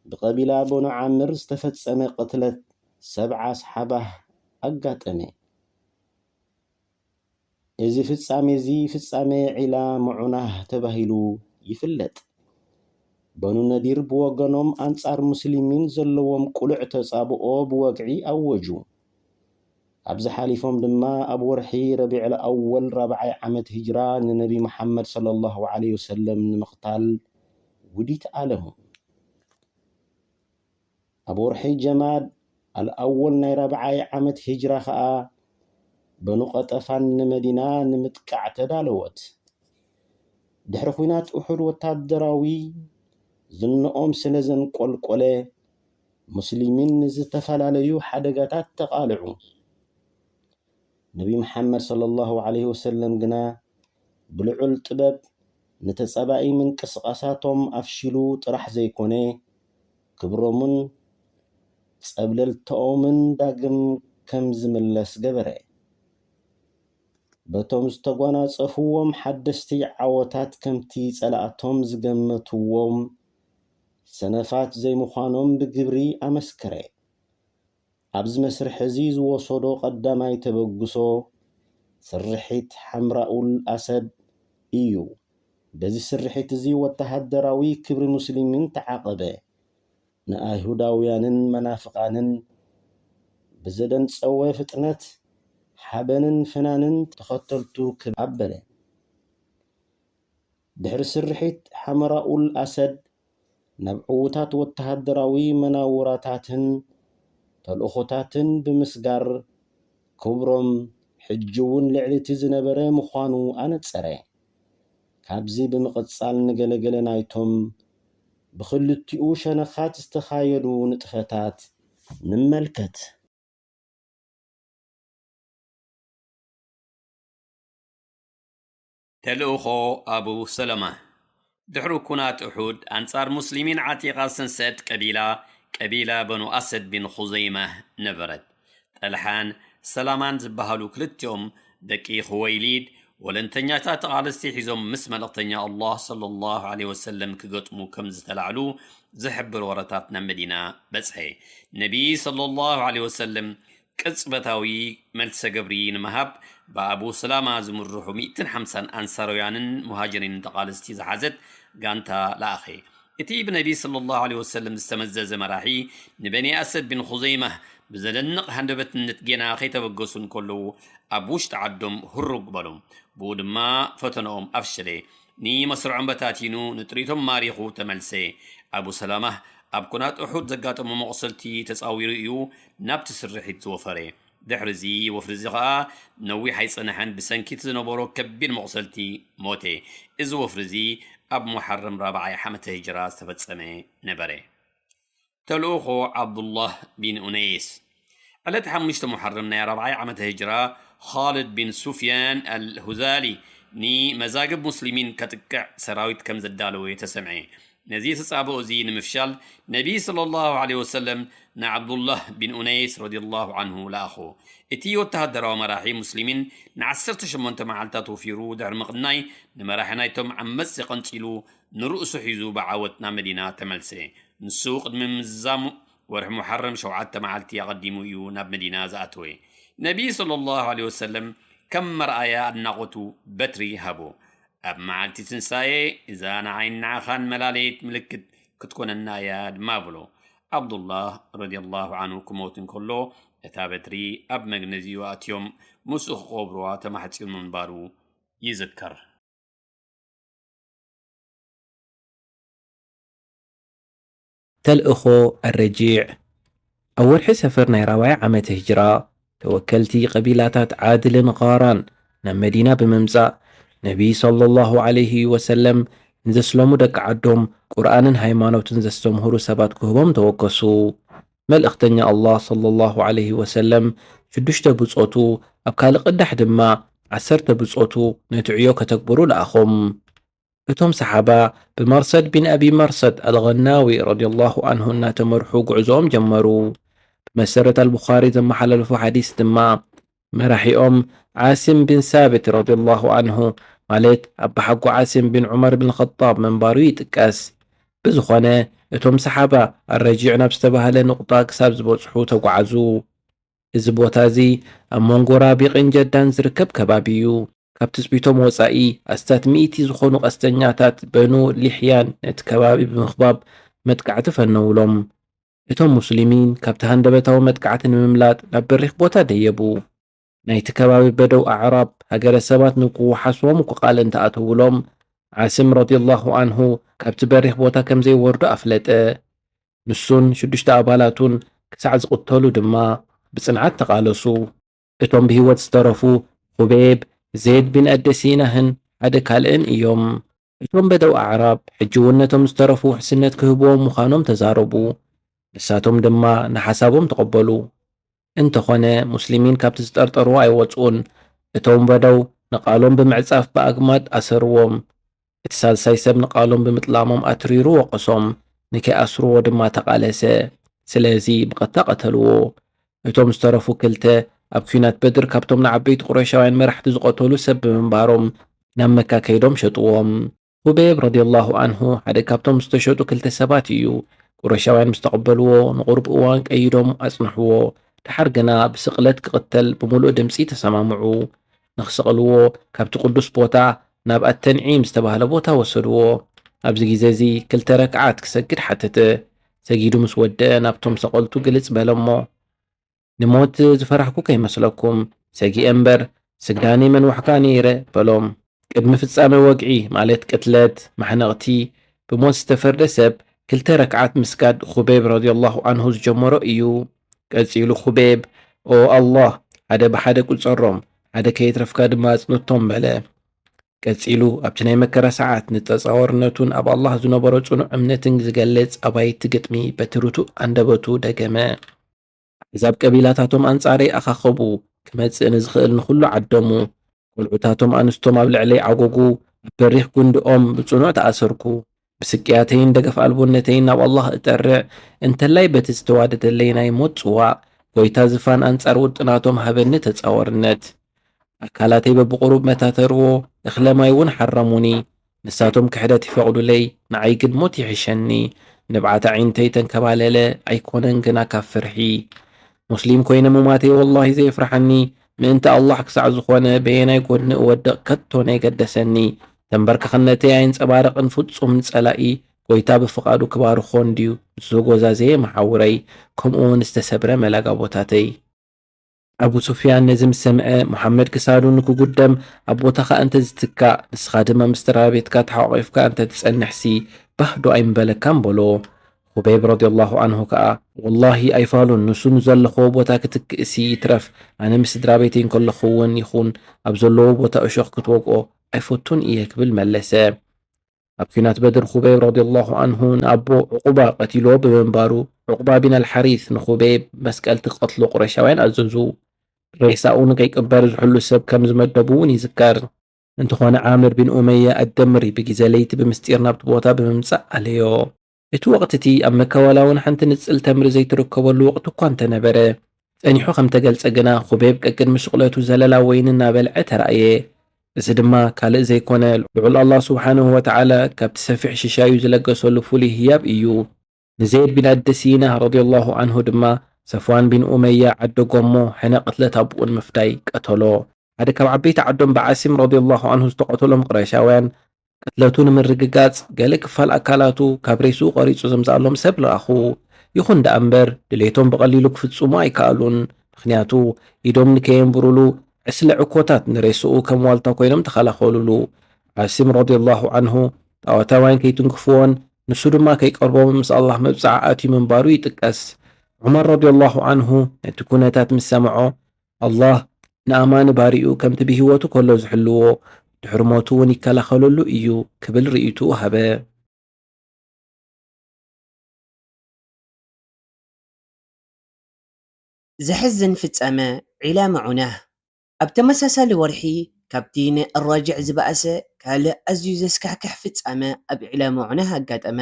ብቀቢላ በኑ ዓምር ዝተፈጸመ ቅትለት 70 ሰሓባ ኣጋጠመ። እዚ ፍጻሜ ዒላ ሙዑናህ ተባሂሉ ይፍለጥ። በኑ ነዲር ብወገኖም ኣንጻር ሙስሊሚን ዘለዎም ቁሉዕ ተጻብኦ ብወግዒ ኣወጁ። ኣብዚ ሓሊፎም ድማ ኣብ ወርሒ ረቢዕ ኣወል 4ይ ዓመት ሂጅራ ንነቢ መሐመድ ሰለላሁ ዐለይሂ ወሰለም ንምቕታል ውዲት ኣለሙ። ኣብ ወርሒ ጀማድ ኣልኣወል ናይ 4ይ ዓመት ሂጅራ ከዓ በኑ ቀጠፋን ንመዲና ንምጥቃዕ ተዳለወት። ድሕሪ ኩናት ኡሑድ ወታደራዊ ዝንኦም ስለ ዘንቆልቆለ ሙስሊሚን ዝተፈላለዩ ሓደጋታት ተቓልዑ። ነቢ መሐመድ ሰለላሁ ዐለይሂ ወሰለም ግና ብልዑል ጥበብ ነተጸባኢ ምንቅስቓሳቶም ኣፍሺሉ ጥራሕ ዘይኮነ ክብሮምን ጸብለልቶኦምን ዳግም ከም ዝምለስ ገበረ። በቶም ዝተጓናጸፍዎም ሓደስቲ ዓወታት ከምቲ ጸላእቶም ዝገመትዎም ሰነፋት ዘይምዃኖም ብግብሪ ኣመስከረ። ኣብዚ መስርሕ እዚ ዝወሰዶ ቀዳማይ ተበግሶ ስርሒት ሓምራኡል ኣሰድ እዩ። በዚ ስርሒት እዚ ወተሃደራዊ ክብሪ ሙስሊሚን ተዓቐበ። ንኣይሁዳውያንን መናፍቃንን ብዘደንጸወ ፍጥነት ሓበንን ፍናንን ተኸተልቱ ክኣበለ። ድሕሪ ስርሒት ሓምራኡል ኣሰድ نبعوتات وتهدراوي مناوراتاتن تلأخوتاتن بمسجر كبرم حجون لعلتي زنبري مخانو أنا تسري كابزي بمقتصال نجلجلنايتم بخلتيو شنخات استخايلو نتفتات نملكت تلوخو أبو سلمة دحرو كنات أحد أنصار مسلمين عتيقا سنسد قبيلة بنو أسد بن خزيمة نبرت الحان سلامان زبهالو كلتيوم دكي خويليد ولنتنياتا تقالستي حيزوم مسمى لقتنيا الله صلى الله عليه وسلم كقطمو كمز تلعلو زحبر ورطاتنا مدينة بسحي نبي صلى الله عليه وسلم كصبتاوي ملس قبرين مهب بأبو سلامة زمرحو 150 أنصاريان مهاجرين تقالستي زحزت قانتا لأخي اتي بنبي صلى الله عليه وسلم استمزز مراحي نبني أسد بن خزيمة بزلنق هندبت نتجينا خيتا بقصن كله أبوش تعدم هرق بلوم بودما فتنهم أفشلي ني مسرعن بتاتينو نتريتهم ماريخو تملسي أبو سلامة أبكنات أحد زقاتهم مقصلتي تساوي رئيو نابت سرحي توفري دحرزي وفرزي غا نوي حيث أنحن بسنكيت زنبورو كبير مقصلتي موتي إذ وفرزي أب محرم رابعي حمة هجرة استفتسمي نبري تلوخو عبد الله بن أنيس ألا تحمشت محرمنا يا رابعي عمة هجرة خالد بن سفيان الهزالي ني مزاقب مسلمين كتكع سراويت كم زدالوي تسمعي نزيس صعبو زين مفشل نبي صلى الله عليه وسلم نا عبد الله بن أنيس رضي الله عنه لأخو اتيو تهدروا مراحي مسلمين نعسرت شمونت معالتا توفيرو دعر مقناي نمراحنايتم عمس قنصيلو نرؤس حيزو بعاوتنا مدينة تملسي نسوق من مزامو ورح محرم شوعات معالتي يقدمو يو ناب مدينة زاتوي نبي صلى الله عليه وسلم كم مرآيا النغوتو بتري هبو أب معالتي تنساي إذا نعين نعخان ملاليت ملكت كتكون الناياد مابلو عبد الله رضي الله عنه كموتن كله اتابتري أب مغنزيو أتيوم مسوخ قبروا تمحت المنبارو يذكر تلأخو الرجيع أول حسفرنا رواية عمة هجرة توكلتي قبيلاتات عادل غاران نمدينة بممزاء نبي صلى الله عليه وسلم نزسلمو دك عدهم قرآن هايمانو تنزستم هرو سبات كهبهم توقسو ملأختني الله صلى الله عليه وسلم شدشت بصوتو أبكالق الدحد ما عسرت بصوتو نتعيو كتكبرو لأخم اتهم صحابة بمرصد بن أبي مرصد الغناوي رضي الله عنه ناتمرحو قعزوم جمرو بمسرة البخاري ثم حللفو حديث دما مرحيهم عاصم بن ثابت رضي الله عنه مالت أبا حقو عاصم بن عمر بن الخطاب من بارويت كاس بزخونة اتهم صحابة الرجيع نبستبها لنقطة كساب زبوصحو تقعزو إزبوتازي أمونغو رابقين جدان زركب كبابيو كابتسبيتو موصائي أستات ميتي زخونو قستنياتات بنو لحيان نت كبابي بمخباب متقعت فنولهم اتهم مسلمين كابتهان دبتاو متقعت مملات نبريخ بوتا ديبو نايت كبابي بدو أعراب هجر السبات نقو حسوم وقال انت أتولهم عاصم رضي الله عنه كابت بريخ بوتا كم زي وردو أفلت نسون شدشت أبالاتون كسعز قتلو دما بصنعات تقالسو اتهم بهوت استرفو خبيب زيد بن أدسينهن هذا كالئن إيوم اتهم بدو أعراب حجونتهم استرفو حسنت كهبوهم مخانهم تزاربو نساتهم دما نحسابهم تقبلو انت خونه مسلمين كابت استرطروا أيواتون اتهم بدو نقالهم بمعصاف بأقماد أسروهم اتسال سايسب نقالهم بمطلامهم أتريرو وقصهم نكي أسرو دما تقالسه سلازي بقتا قتلوه اتهم استرفو كلته أبكينات بدر كابتم نعبيت قريشاوين مرحت زقتولو سب منبارهم نمكا كيدوم شطوهم خبيب رضي الله عنه هذا كابتم استشهدوا كلتا سباتيو قريشاوين مستقبلوه نقرب اوان كيدوم أصنحوه تحرقنا بسقلت قتل بملؤ دمسي تسمامعو نخسقلوه كابت قدس بوتا ناب التنعيم استبهل بوتا وصلوه أبزي زازي كلتا ركعات كسجد حتى سجيدو مسودة نابتم سقلتو قلت بلمو نموت زفرحكو كي مسلكم ساقي أمبر سقداني من وحكاني يرى بلوم قد مفتسامي وقعي مالت قتلت محنغتي بموت استفرد سب ክልተ ረክዓት ምስጋድ ኹበይብ ረዲየላሁ አንሁ ዝጀመሮ እዩ። ቀፂሉ ኹበይብ ኦ አላህ ሓደ ብሓደ ቁፀሮም ሓደ ከየትረፍካ ድማ ኣጽንቶም በለ። ቀፂሉ ኣብቲ ናይ መከራ ሰዓት ንተፃወርነቱን ኣብ ኣላህ ዝነበሮ ጽኑዕ እምነትን ዝገልጽ ኣባይቲ ግጥሚ በቲ ርቱዕ ኣንደበቱ ደገመ። ኣሕዛብ ቀቢላታቶም ኣንጻረይ ኣኻኸቡ ክመጽእ ንዝኽእል ንኹሉ ዓደሙ። ቆልዑታቶም ኣንስቶም ኣብ ልዕለይ ዓጎጉ ኣብ በሪኽ ጉንድኦም ብጽኑዕ ተኣሰርኩ። ብስቅያተይን ደገፍ ኣልቦነተይን ናብ ኣላህ እጠርዕ እንተላይ በቲ ዝተዋደደለይ ናይ ሞት ጽዋዕ ጎይታ ዝፋን ኣንጻር ውጥናቶም ሃበኒ ተፃወርነት። ኣካላተይ በብቑሩብ መታተርዎ እኽለማይ እውን ሓረሙኒ። ንሳቶም ክሕደት ይፈቕዱለይ ንዓይ ግን ሞት ይሕሸኒ። ንብዓተ ዒንተይ ተንከባለለ ኣይኮነን ግና ካብ ፍርሒ። ሙስሊም ኮይነ ሙማተይ ወላሂ ዘየፍርሐኒ። ምእንቲ ኣላህ ክሳዕ ዝኾነ በየናይ ጎድኒ እወድቕ ከቶ ናይገደሰኒ። ተንበርክኽነተይ ኣይንፀባረቕን ፍጹም ንጸላኢ ጎይታ ብፍቓዱ ክባርኾን ድዩ ዝጎዛዘየ መሓውረይ ከምኡውን ዝተሰብረ መላጋቦታተይ። ኣቡ ሱፍያን ነዚ ምስ ሰምዐ ሙሓመድ ክሳዱ ንክጉደም ኣቦታኻ እንተ ዝትካእ ንስኻ ድማ ምስ ተራቤትካ ተሓቋቂፍካ እንተ ትጸንሕሲ ባህዶ ኣይምበለካን በሎ። ኹበይብ ረዲየላሁ አንሁ ከዓ ወላሂ ኣይፋሉን ንሱ ንዘለኽዎ ቦታ ክትክእሲ ይትረፍ ኣነ ምስ ስድራ ቤተይ እንከለኹ እውን ይኹን ኣብ ዘለዎ ቦታ እሾኽ ክትወቅኦ ኣይፈቱን እየ ክብል መለሰ። ኣብ ኩናት በድር ኹበይብ ረዲየላሁ አንሁ ንኣቦ ዕቁባ ቀቲልዎ ብምንባሩ ዕቁባ ቢን አልሓሪት ንኹበይብ መስቀልቲ ቀትሎ ቁረሻውያን ኣዘዙ። ሬሳኡ ንከይቅበር ዝሕሉ ሰብ ከም ዝመደቡ እውን ይዝከር። እንተኾነ ዓምር ቢን ኡመያ ኣደምሪ ብግዜ ለይቲ ብምስጢር ናብቲ ቦታ ብምምጻእ ኣለዮ። እቲ ወቕቲ እቲ ኣብ መከወላ እውን ሓንቲ ንጽል ተምሪ ዘይትርከበሉ ወቕቲ እኳ እንተነበረ ጸኒሑ ከም ተገልጸ ግና ኹበይብ ቀቅድሚ ስቕለቱ ዘለላ ወይኒ እናበልዐ ተረእየ። እዚ ድማ ካልእ ዘይኮነ ልዑል ኣላህ ስብሓንሁ ወተዓላ ካብቲ ሰፊሕ ሽሻዩ ዝለገሰሉ ፍሉይ ህያብ እዩ። ንዘይድ ቢን ኣደሲና ረዲየላሁ አንሁ ድማ ሰፍዋን ቢን ኡመያ ዓደጎሞ ሕነ ቅትለት ኣቡኡን ምፍዳይ ቀተሎ። ሓደ ካብ ዓበይቲ ዓዶም ብዓሲም ረዲየላሁ አንሁ ዝተቐተሎም ቁረሻውያን ቅትለቱ ንምርግጋጽ ገለ ክፋል ኣካላቱ ካብ ሬሱ ቆሪጹ ዘምዝኣሎም ሰብ ረኣኹ። ይኹን ደኣ እምበር ድሌቶም ብቐሊሉ ክፍጽሙ ኣይከኣሉን። ምኽንያቱ ኢዶም ንከየንብሩሉ ዕስለ ዕኮታት ንሬስኡ ከም ዋልታ ኮይኖም ተኸላኸሉሉ። ዓሲም ረዲየላሁ አንሁ ጣዖታውያን ከይትንክፍዎን ንሱ ድማ ከይቀርቦም ምስ ኣላህ መብፅዓ ኣትዩ ምንባሩ ይጥቀስ። ዑመር ረዲየላሁ አንሁ ነቲ ኩነታት ምስ ሰምዖ ኣላህ ንኣማኒ ባሪኡ ከምቲ ብሂወቱ ከሎ ዝሕልዎ ድሕሪ ሞቱ እውን ይከላኸለሉ እዩ ክብል ርእይቱ ሃበ። زحزن ፍጻመ ዒላ መዑናህ ኣብ ተመሳሳሊ ወርሒ ካብቲ ንኣራጅዕ ዝበኣሰ ካልእ ኣዝዩ ዘስካሕክሕ ፍጻመ ኣብ ዒላ መዑናህ ኣጋጠመ።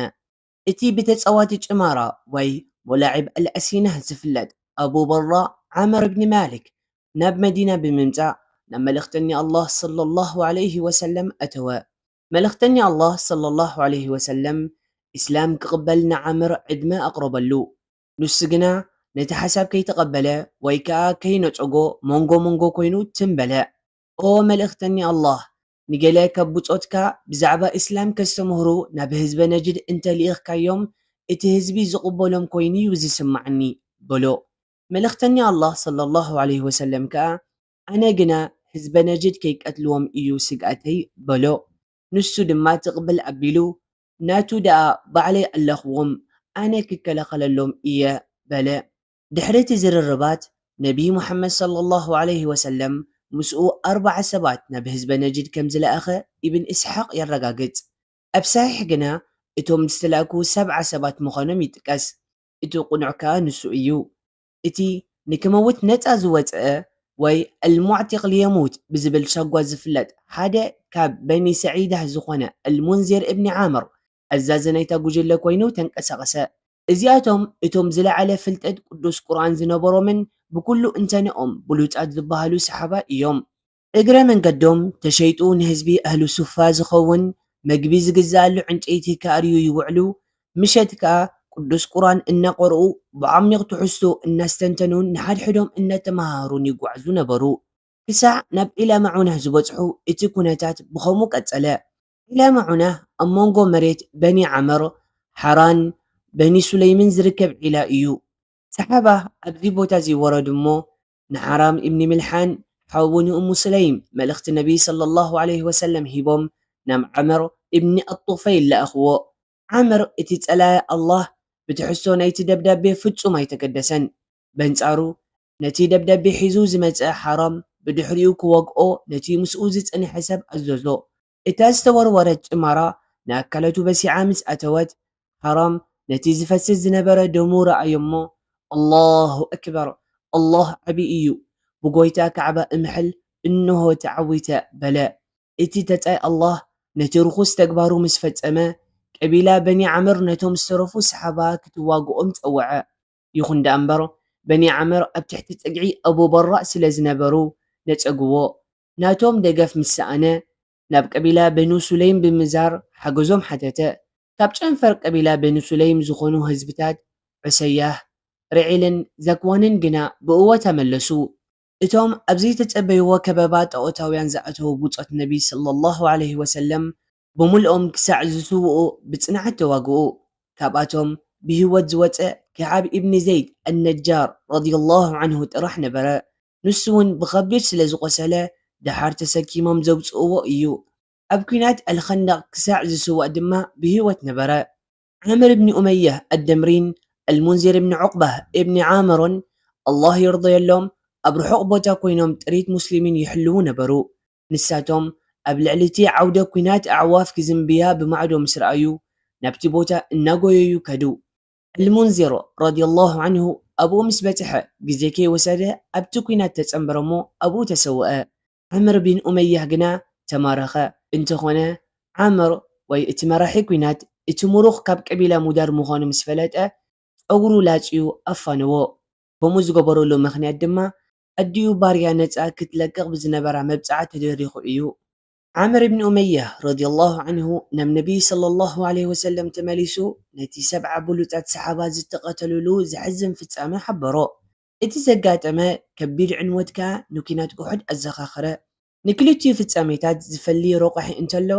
እቲ ብተፃዋቲ ጭማራ ወይ ወላዒብ አልአሲናህ ዝፍለጥ ኣቡ በራ ዓመር ብን ማሊክ ናብ መዲና ብምምጻእ ናብ መልእኽተኛ አላህ ሰለላሁ ዐለይሂ ወሰለም ኣተወ። መልእኽተኛ አላህ ሰለላሁ ዐለይሂ ወሰለም ኢስላም ክቕበል ንዓምር ዕድመ ኣቕረበሉ። ንሱ ግና ነቲ ሓሳብ ከይተቐበለ ወይ ከዓ ከይነፀጎ መንጎ መንጎ ኮይኑ ትንበለ። ኦ መልእኽተኛ አላህ ንገለ ካብ ብፆትካ ብዛዕባ ኢስላም ከስተምህሩ ናብ ህዝበ ነጅድ እንተልኢኽካዮም እቲ ህዝቢ ዝቕበሎም ኮይኑ እዩ ዝስማዓኒ በሎ። መልእኽተኛ አላህ ሰለላሁ ዐለይሂ ወሰለም ከዓ ኣነ ግና ህዝበ ነጅድ ከይቀትልዎም እዩ ስግኣተይ በሎ። ንሱ ድማ ትቕብል ኣቢሉ ናቱ ደኣ ባዕለይ ኣለኽዎም ኣነ ክከላኸለሎም እየ በለ። ድሕሪ እቲ ዝርርባት ነቢይ ሙሐመድ ሰለላሁ ዐለይሂ ወሰለም ምስኡ 40 ሰባት ናብ ህዝበ ነጅድ ከም ዝለኣኸ ኢብን እስሓቅ የረጋግጽ። ኣብ ሳሒሕ ግና እቶም ዝተላእኩ 70 ሰባት ምዃኖም ይጥቀስ። እቲ ቁኑዕ ከዓ ንሱ እዩ። እቲ ንክመውት ነፃ ዝወፅአ ወይ አልሙዕቲቅ ልየሙት ብዝብል ሸጓ ዝፍለጥ ሓደ ካብ በኒ ሰዒዳህ ዝኾነ አልሙንዚር እብኒ ዓምር ኣዛዚ ናይታ ጉጅለ ኮይኑ ተንቀሳቐሰ። እዚኣቶም እቶም ዝለዓለ ፍልጠት ቅዱስ ቁርኣን ዝነበሮምን ብኩሉ እንተንኦም ብሉፃት ዝበሃሉ ሰሓባ እዮም። እግረ መንገዶም ተሸይጡ ንህዝቢ ኣህሉ ሱፋ ዝኸውን መግቢ ዝግዛኣሉ ዕንጨይቲ ከኣርዩ ይውዕሉ። ምሸት ከዓ ቅዱስ ቁርኣን እናቆርኡ ብዓሚቕ ትሕዝቶ እናስተንተኑን ንሓድሕዶም እናተመሃሩን ይጓዕዙ ነበሩ። ክሳዕ ናብ ዒላ መዑናህ ዝበፅሑ እቲ ኩነታት ብኸምኡ ቀፀለ። ዒላ መዑናህ ኣብ መንጎ መሬት በኒ ዓመር ሓራን በኒ ሱለይምን ዝርከብ ዒላ እዩ። ሰሓባ ኣብዚ ቦታ ዝወረዱ እሞ ንሓራም እብኒ ምልሓን ሓውን እሙ ስለይም መልእኽቲ ነቢይ ሰለላሁ ዐለይሂ ወሰለም ሂቦም ናብ ዓመር እብኒ ኣጡፈይል ለኣኽዎ። ዓምር እቲ ጸላኢ ኣላህ ብትሕሶ ናይቲ ደብዳቤ ፍጹም ኣይተገደሰን። በንጻሩ ነቲ ደብዳቤ ሒዙ ዝመጽእ ሓራም ብድሕሪኡ ክወግኦ ነቲ ምስኡ ዝጸኒሐ ሰብ ኣዘዞ። እታ ዝተወርወረት ጭማራ ንኣካላቱ በሲዓ ምስ ኣተወት ሓራም ነቲ ዝፈስስ ዝነበረ ደሙ ረኣዮ እሞ ኣላሁ ኣክበር ኣላህ ዓብዪ እዩ ብጎይታ ካዕባ እምሕል እንሆ ተዓዊተ በለ። እቲ ተጻይ ኣላህ ነቲ ርኩስ ተግባሩ ምስ ፈጸመ ቀቢላ በኒ ዓምር ነቶም ዝተረፉ ሰሓባ ክትዋግኦም ፀወዐ። ይኹን ዳ እምበር በኒ ዓምር ኣብ ትሕቲ ፀግዒ ኣቡበራእ ስለ ዝነበሩ ነፀግዎ። ናቶም ደገፍ ምስ ሰኣነ ናብ ቀቢላ በኑ ሱለይም ብምዛር ሓገዞም ሓተተ። ካብ ጨንፈር ቀቢላ በኑ ሱለይም ዝኾኑ ህዝብታት ዑሰያህ፣ ርዒልን ዘክዋንን ግና ብእወ ተመለሱ። እቶም ኣብዚ ተፀበይዎ ከበባ ጣዖታውያን ዝኣተዉ ብፆት ነቢ ሰለላሁ ዐለይሂ ወሰለም ብምልኦም ክሳዕ ዝስውኡ ብጽንዓት ተዋግኡ። ካብኣቶም ብህይወት ዝወፀ ከዓብ ኢብኒ ዘይድ አነጃር ረዲየላሁ ዐንሁ ጥራሕ ነበረ። ንሱ እውን ብኸቢድ ስለ ዝቆሰለ ድሓር ተሰኪሞም ዘውፅእዎ እዩ። ኣብ ኩናት አልኸንደቅ ክሳዕ ዝስዋእ ድማ ብህይወት ነበረ። ዓምር ብኒ ኡመያህ አደምሪን አልሙንዚር ብኒ ዑቅባህ እብኒ ዓምሮን አላህ ይርضየሎም ኣብ ርሑቕ ቦታ ኮይኖም ጥሪት ሙስሊሚን ይሕልው ነበሩ። ንሳቶም ኣብ ልዕሊ እቲ ዓውደ ኩናት ኣዕዋፍ ክዝምብያ ብማዕዶ ምስ ረኣዩ ናብቲ ቦታ እናጎየዩ ከዱ። አልሙንዚር ረዲየላሁ ዐንሁ ኣብኡ ምስ በፅሐ ግዜ ከይወሰደ ኣብቲ ኩናት ተፀንበረ እሞ ኣብኡ ተሰውአ። ዓምር ብን ኡመያህ ግና ተማረኸ። እንተኾነ ዓምር ወይ እቲ መራሒ ኩናት እቲ ሙሩኽ ካብ ቀቢላ ሙዳር ምዃኑ ምስ ፈለጠ ፀጉሩ ላፅዩ ኣፋነዎ። ከምኡ ዝገበረሉ ምክንያት ድማ ኣዲኡ ባርያ ነፃ ክትለቅቕ ብዝነበራ መብፅዓ ተደሪኹ እዩ። ዓምር ብን ኡመያህ ረዲየላሁ ዐንሁ ናብ ነቢይ ሰለላሁ ዐለይሂ ወሰለም ተመሊሱ ነቲ 7 ብሉፃት ሰሓባ ዝተቐተልሉ ዝሕዝን ፍጻመ ሓበሮ። እቲ ዘጋጠመ ከቢድ ዕንወት ከዓ ንኩናት ኡሑድ ኣዘኻኸረ። ንክልቲኡ ፍጻሜታት ዝፈሊ ረቑሒ እንተሎ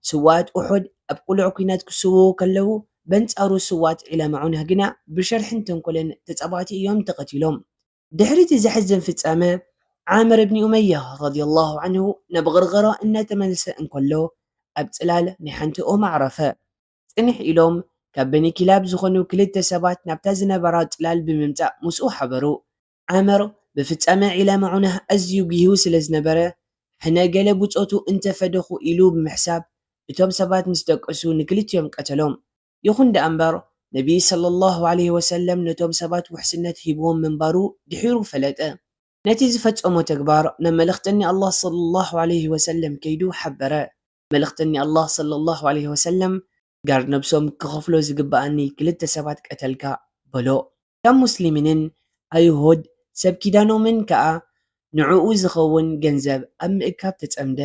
ስዋኣት ኡሑድ ኣብ ቁሉዕ ኩናት ክስውኡ ከለዉ በንጻሩ ስዋኣት ዒላ መዑናህ ግና ብሸርሕን ተንኮልን ተጸባእቲ እዮም ተቐቲሎም። ድሕሪ እቲ ዘሕዝን ፍጻመ ዓምር ብን ኡመያህ ረዲየላሁ ዐንሁ ናብ غርغራ እናተመለሰ እንከሎ ኣብ ጽላል ናይ ሓንቲ ኦም ኣዕረፈ። ጽንሕ ኢሎም ካብ በኒ ኪላብ ዝኾኑ ክልተ ሰባት ናብታ ዝነበራ ጽላል ብምምጻእ ምስኡ ሓበሩ። ዓምር ብፍጻመ ዒላ መዑናህ ኣዝዩ ግሂው ስለ ዝነበረ ሕነ ገለ ብፆቱ እንተፈደኹ ኢሉ ብምሕሳብ እቶም ሰባት ምስ ደቀሱ ንክልቲኦም ቀተሎም። ይኹን ዳ እምበር ነቢይ ሰለላሁ ዐለይሂ ወሰለም ነቶም ሰባት ውሕስነት ሂብዎም ምንባሩ ድሒሩ ፈለጠ። ነቲ ዝፈጸሞ ተግባር ናብ መልእኽተኒ አላህ ሰለላሁ ዐለይሂ ወሰለም ከይዱ ሓበረ። መልእኽተኒ አላህ ሰለላሁ ዐለይሂ ወሰለም ጋር ነብሶም ክኸፍሎ ዝግባኣኒ ክልተ ሰባት ቀተልካ በሎ። ካብ ሙስሊሚንን ኣይሁድ ሰብ ኪዳኖምን ከዓ ንዕኡ ዝኸውን ገንዘብ ኣብ ምእካብ ተጸምደ።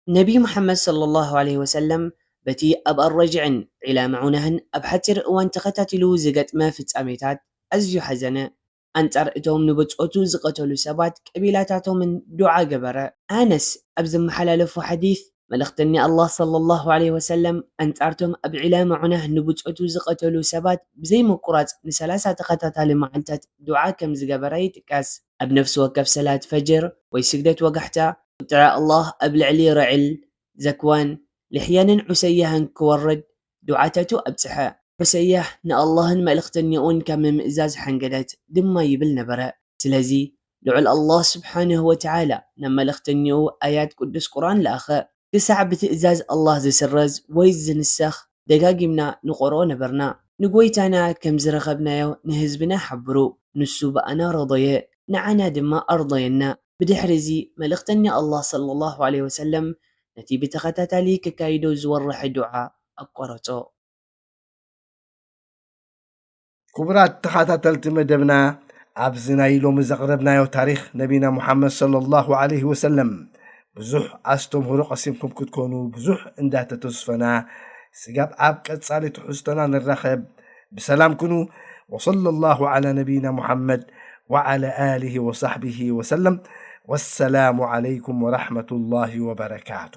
ነቢይ ሙሐመድ ሰለላሁ ዐለይሂ ወሰለም በቲ ኣብ ኣረጅዕን ዒላ መዑናህን ኣብ ሓፂር እዋን ተኸታቲሉ ዝገጥመ ፍጻሜታት ኣዝዩ ሓዘነ። ኣንጻር እቶም ንብፆቱ ዝቐተሉ ሰባት ቀቢላታቶምን ዱዓ ገበረ። ኣነስ ኣብ ዝመሓላለፉ ሓዲስ መልእኽተኒ አላህ ሰለላሁ ዐለይሂ ወሰለም ኣንጻርቶም ኣብ ዒላ መዑናህ ንብፆቱ ዝቐተሉ ሰባት ብዘይምቁራፅ ን30 ተኸታታሊ መዓልታት ዱዓ ከም ዝገበረ ይጥቀስ። ኣብ ነፍሲ ወከፍ ሰላት ፈጅር ወይ ስግደት ወጋሕታ ቁጥዐ አላህ ኣብ ልዕሊ ረዒል፣ ዘክዋን፣ ልሕያንን ዑሰያህን ክወርድ ዱዓታቱ ኣብፅሐ። ዑሰያህ ንአላህን መልእኽተኒኡን ካብ ምምእዛዝ ሓንገደት ድማ ይብል ነበረ። ስለዚ ልዑል አላህ ስብሓንሁ ወተዓላ ናብ መልእኽተኒኡ ኣያት ቅዱስ ቁርኣን ለኣኸ። ክሳዕ ብትእዛዝ አላህ ዝስረዝ ወይ ዝንሰኽ ደጋጊምና ንቆርኦ ነበርና። ንጎይታና ከም ዝረኸብናዮ ንህዝብና ሓብሩ። ንሱ በኣና ረضየ ንዓና ድማ ኣርضየና። ብድሕሪ እዚ መልእኽተኒ አላህ ሰለላሁ ዐለይሂ ወሰለም ነቲ ብተኸታታሊ ክካይዶ ዝወርሐ ዱዓ ኣቋረፆ። ክቡራት ተኸታተልቲ መደብና ኣብዚ ናይ ሎሚ ዘቕረብናዮ ታሪክ ነቢና ሙሐመድ ሰለላሁ ዐለይሂ ወሰለም ብዙሕ ኣስተምህሮ ቀሲምኩም ክትኮኑ ብዙሕ እንዳተተስፈና ስጋብ ኣብ ቀጻሊ ትሕዝቶና ንራኸብ። ብሰላም ኩኑ። ወሰለላሁ ዐላ ነቢና ሙሐመድ ወዐላ አሊሂ ወሰሕቢሂ ወሰለም። ወሰላሙ ዐለይኩም ወረሕመቱላሂ ወበረካቱ።